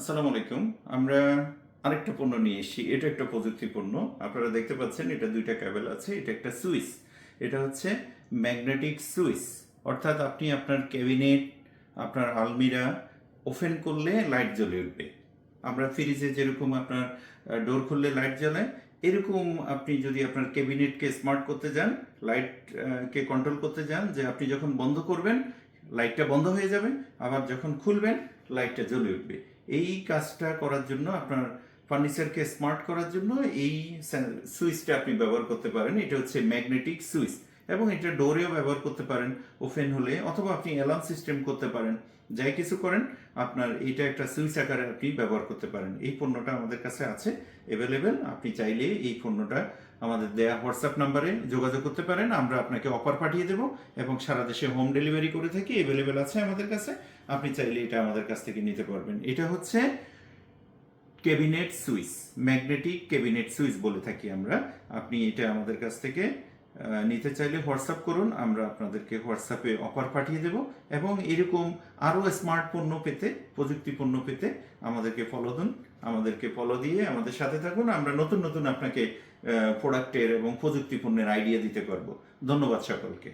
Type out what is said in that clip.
আসসালামু আলাইকুম। আমরা আরেকটা পণ্য নিয়ে এসেছি। এটা একটা প্রযুক্তি পণ্য। আপনারা দেখতে পাচ্ছেন এটা ২ টা ক্যাবেল আছে। এটা একটা সুইচ। এটা হচ্ছে ম্যাগনেটিক সুইচ। অর্থাৎ আপনি আপনার ক্যাবিনেট, আপনার আলমিরা ওপেন করলে লাইট জ্বলে উঠবে। আমরা ফ্রিজে যেরকম আপনার ডোর খুললে লাইট জ্বলে, এরকম আপনি যদি আপনার ক্যাবিনেটকে স্মার্ট করতে যান, লাইট কে কন্ট্রোল করতে যান যে আপনি যখন বন্ধ করবেন, লাইটটা বন্ধ হয়ে যাবে। আবার যখন খুলবেন, লাইটটা জ্বলে উঠবে। এই কাজটা করার জন্য আপনার ফার্নিচারকে স্মার্ট করার জন্য এই সুইচটা আপনি ব্যবহার করতে পারেন। এটা হচ্ছে ম্যাগনেটিক সুইচ এবং এটা ডোরেও ব্যবহার করতে পারেন ওপেন হলে, অথবা আপনি অ্যালার্ম সিস্টেম করতে পারেন। যাই কিছু করেন, আপনার এইটা একটা সুইচ আকারে আপনি ব্যবহার করতে পারেন। এই পণ্যটা আমাদের কাছে আছে অ্যাভেলেবেল। আপনি চাইলে এই পণ্যটা আমাদের দেয়া হোয়াটসঅ্যাপ নাম্বারে যোগাযোগ করতে পারেন। আমরা আপনাকে অফার পাঠিয়ে দেব এবং সারা দেশে হোম ডেলিভারি করে থাকি। অ্যাভেলেবেল আছে আমাদের কাছে। আপনি চাইলে এটা আমাদের কাছ থেকে নিতে পারবেন। এটা হচ্ছে cabinet switch, magnetic cabinet switch বলে থাকি আমরা। আপনি এটা আমাদের কাছ থেকে নিতে চাইলে হোয়াটসঅ্যাপ করুন। আমরা আপনাদেরকে হোয়াটসঅ্যাপে অফার পাঠিয়ে দেব এবং এরকম আরও স্মার্ট পণ্য পেতে, প্রযুক্তি পণ্য পেতে আমাদেরকে ফলো দিন। আমাদেরকে ফলো দিয়ে আমাদের সাথে থাকুন। আমরা নতুন নতুন আপনাকে প্রোডাক্টের এবং প্রযুক্তি পণ্যের আইডিয়া দিতে পারবো। ধন্যবাদ সকলকে।